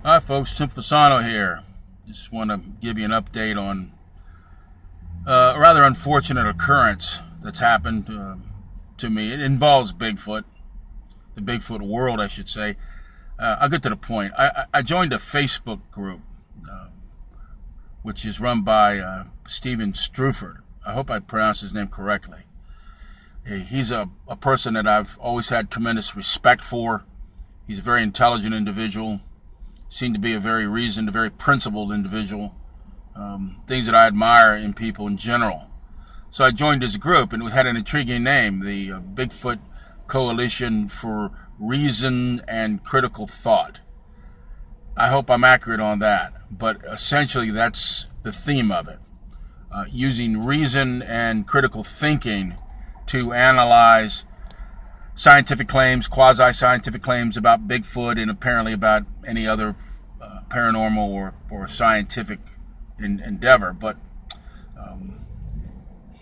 Hi folks, Tim Fasano here. Just want to give you an update on a rather unfortunate occurrence that's happened to me. It involves Bigfoot, the Bigfoot world, I should say. I'll get to the point. I joined a Facebook group, which is run by Stephen Streufert. I hope I pronounced his name correctly. He's a person that I've always had tremendous respect for. He's a very intelligent individual. Seemed to be a very reasoned, a very principled individual. Things that I admire in people in general. So I joined his group, and we had an intriguing name, the Bigfoot Coalition for Reason and Critical Thought. I hope I'm accurate on that, but essentially that's the theme of it. Using reason and critical thinking to analyze scientific claims, quasi-scientific claims about Bigfoot and apparently about any other paranormal or scientific endeavor. But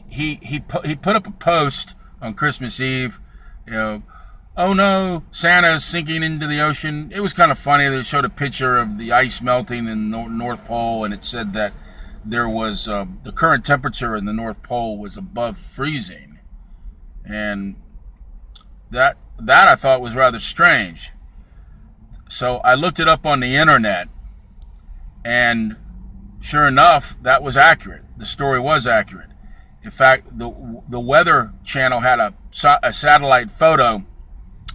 he put up a post on Christmas Eve, oh no, Santa's sinking into the ocean. It was kind of funny. They showed a picture of the ice melting in the North Pole, and it said that there was the current temperature in the North Pole was above freezing. And that I thought was rather strange. So I looked it up on the internet, and sure enough, that was accurate. The story was accurate. In fact, the Weather Channel had a satellite photo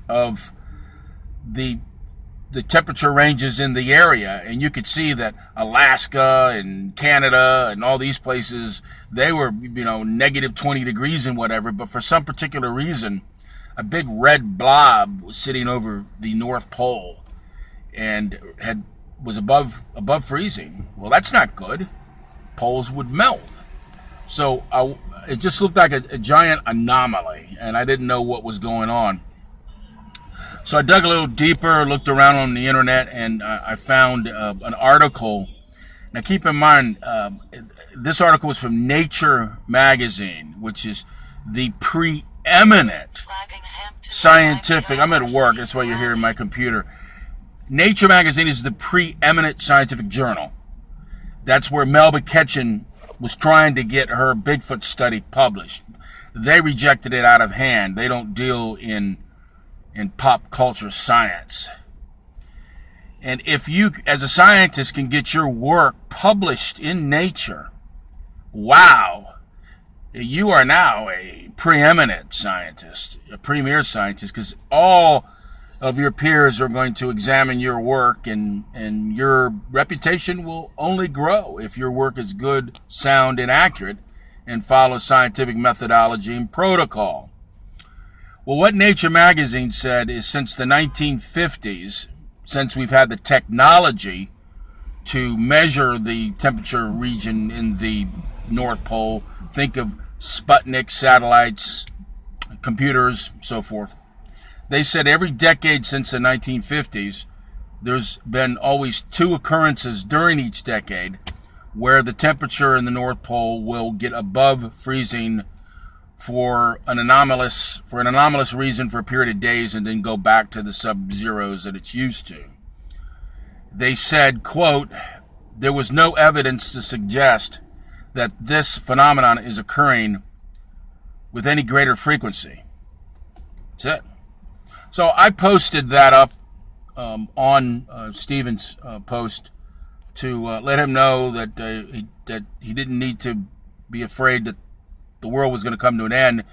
of the temperature ranges in the area, and you could see that Alaska and Canada and all these places, they were, negative 20 degrees and whatever, but for some particular reason, a big red blob was sitting over the North Pole and was above freezing. Well, that's not good. Poles would melt. So it just looked like a giant anomaly, and I didn't know what was going on. So I dug a little deeper, looked around on the internet, and I found an article. Now keep in mind, this article was from Nature magazine, which is the preeminent scientific, I'm at work, that's why you're hearing my computer. Nature magazine is the preeminent scientific journal. That's where Melba Ketchen was trying to get her Bigfoot study published. They rejected it out of hand. They don't deal in pop culture science. And if you, as a scientist, can get your work published in Nature, wow, you are now a preeminent scientist, a premier scientist, because all of your peers are going to examine your work, and your reputation will only grow if your work is good, sound, and accurate and follows scientific methodology and protocol. Well, what Nature magazine said is since the 1950s, since we've had the technology to measure the temperature region in the North Pole, think of Sputnik satellites, computers, so forth. They said every decade since the 1950s, there's been always two occurrences during each decade where the temperature in the North Pole will get above freezing for an anomalous reason for a period of days and then go back to the sub-zeros that it's used to. They said, quote, there was no evidence to suggest that this phenomenon is occurring with any greater frequency. That's it. So I posted that up on Stephen's post to let him know that he didn't need to be afraid that the world was going to come to an end,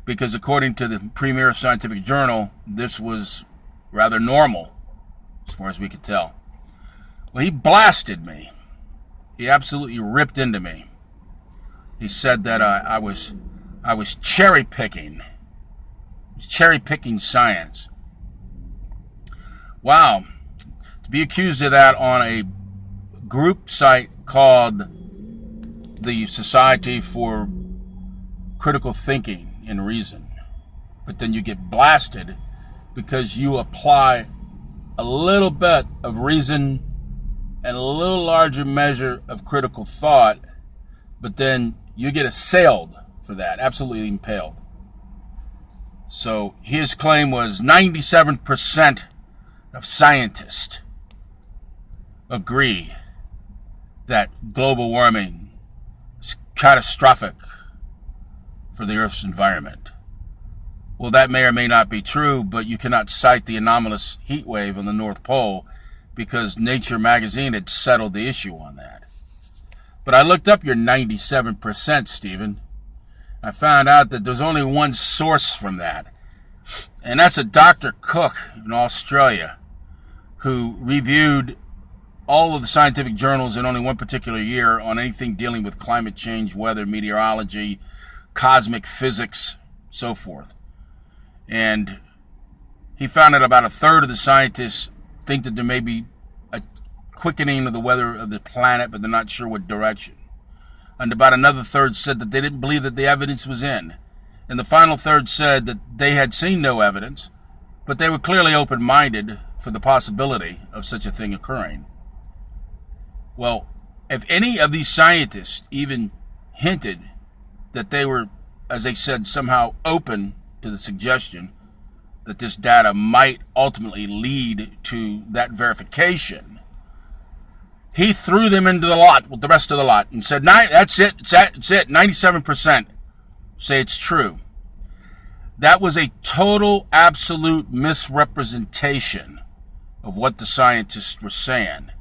because according to the premier scientific journal, this was rather normal as far as we could tell. Well, he blasted me. He absolutely ripped into me. He said that I was cherry picking science. Wow. To be accused of that on a group site called the Society for Critical Thinking and Reason, but then you get blasted because you apply a little bit of reason and a little larger measure of critical thought, but then you get assailed for that, absolutely impaled. So his claim was 97% of scientists agree that global warming is catastrophic for the Earth's environment. Well, that may or may not be true, but you cannot cite the anomalous heat wave on the North Pole because Nature magazine had settled the issue on that. But I looked up your 97%, Stephen. I found out that there's only one source from that, and that's a Dr. Cook in Australia who reviewed all of the scientific journals in only one particular year on anything dealing with climate change, weather, meteorology, cosmic physics, so forth. And he found that about a third of the scientists think that there may be a quickening of the weather of the planet, but they're not sure what direction. And about another third said that they didn't believe that the evidence was in. And the final third said that they had seen no evidence, but they were clearly open-minded for the possibility of such a thing occurring. Well, if any of these scientists even hinted that they were, as they said, somehow open to the suggestion that this data might ultimately lead to that verification, he threw them into the lot with the rest of the lot and said, that's it, 97% say it's true. That was a total, absolute misrepresentation of what the scientists were saying.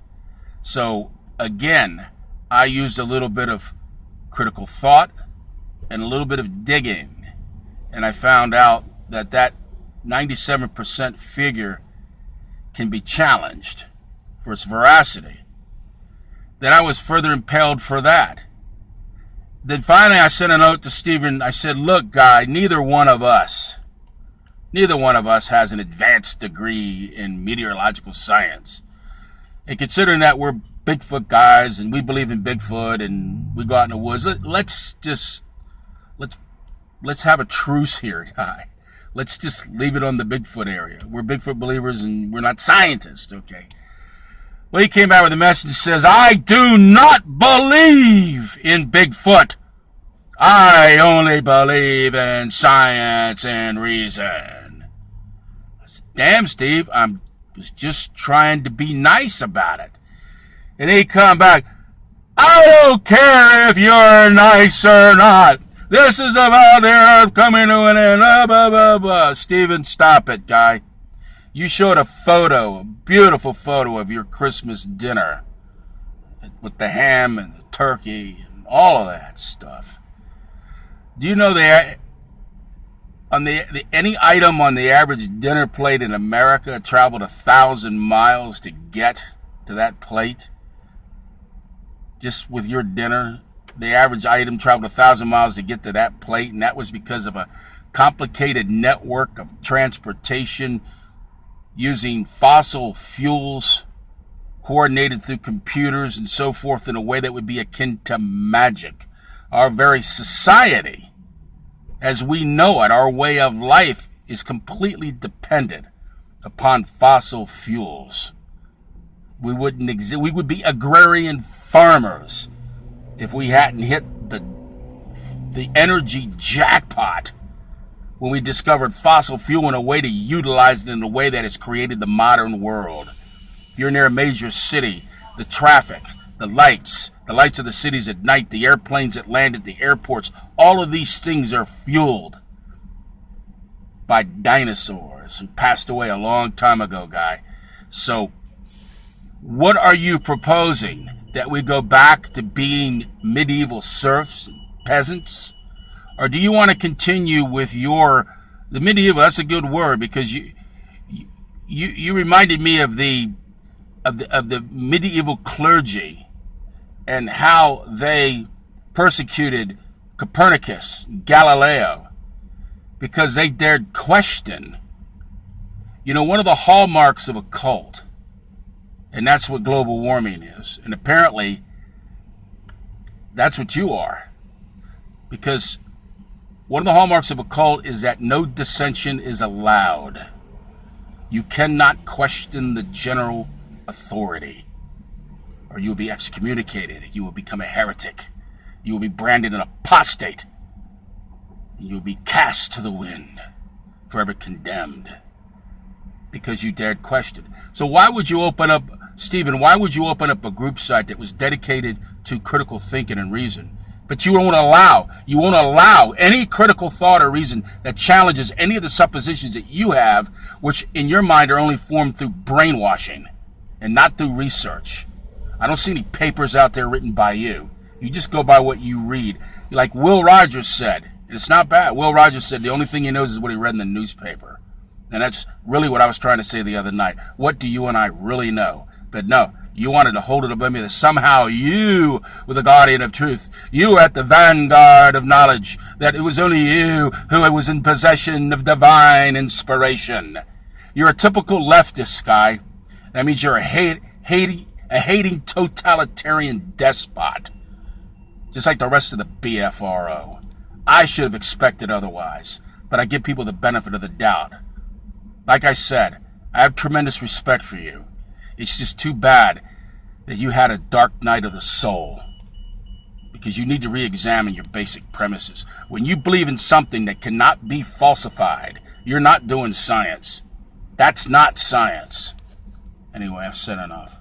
So, again, I used a little bit of critical thought and a little bit of digging, and I found out that that 97% figure can be challenged for its veracity. Then I was further impelled for that. Then finally I sent a note to Stephen. I said, look, guy, neither one of us has an advanced degree in meteorological science. And considering that we're Bigfoot guys and we believe in Bigfoot and we go out in the woods, let's have a truce here, guy. Let's just leave it on the Bigfoot area. We're Bigfoot believers and we're not scientists, okay? Well, he came out with a message that says, I do not believe in Bigfoot. I only believe in science and reason. I said, damn, Steve, I was just trying to be nice about it. And he come back, I don't care if you're nice or not. This is about the earth coming to an end. Blah, blah, blah, blah. Stephen, stop it, guy. You showed a beautiful photo of your Christmas dinner with the ham and the turkey and all of that stuff. Do you know any item on the average dinner plate in America traveled 1,000 miles to get to that plate? Just with your dinner, the average item traveled 1,000 miles to get to that plate, and that was because of a complicated network of transportation using fossil fuels coordinated through computers and so forth in a way that would be akin to magic. Our very society, as we know it, our way of life, is completely dependent upon fossil fuels. We would be agrarian farmers if we hadn't hit the energy jackpot when we discovered fossil fuel in a way to utilize it in a way that has created the modern world. If you're near a major city, the traffic, the lights of the cities at night, the airplanes that land at the airports, all of these things are fueled by dinosaurs who passed away a long time ago, guy. So, what are you proposing? That we go back to being medieval serfs and peasants? Or do you want to continue with the medieval? That's a good word, because you reminded me of the medieval clergy and how they persecuted Copernicus, Galileo, because they dared question. You know, one of the hallmarks of a cult, and that's what global warming is, and apparently that's what you are, because one of the hallmarks of a cult is that no dissension is allowed. You cannot question the general authority, or you will be excommunicated. You will become a heretic. You will be branded an apostate. You will be cast to the wind, forever condemned, because you dared question. So why would you open up Stephen, why would you open up a group site that was dedicated to critical thinking and reason? But you won't allow any critical thought or reason that challenges any of the suppositions that you have, which in your mind are only formed through brainwashing and not through research. I don't see any papers out there written by you. You just go by what you read. Like Will Rogers said, it's not bad. Will Rogers said the only thing he knows is what he read in the newspaper. And that's really what I was trying to say the other night. What do you and I really know? But no, you wanted to hold it above me that somehow you were the guardian of truth. You were at the vanguard of knowledge. That it was only you who was in possession of divine inspiration. You're a typical leftist guy. That means you're a hating totalitarian despot. Just like the rest of the BFRO. I should have expected otherwise. But I give people the benefit of the doubt. Like I said, I have tremendous respect for you. It's just too bad that you had a dark night of the soul. Because you need to re-examine your basic premises. When you believe in something that cannot be falsified, you're not doing science. That's not science. Anyway, I've said enough.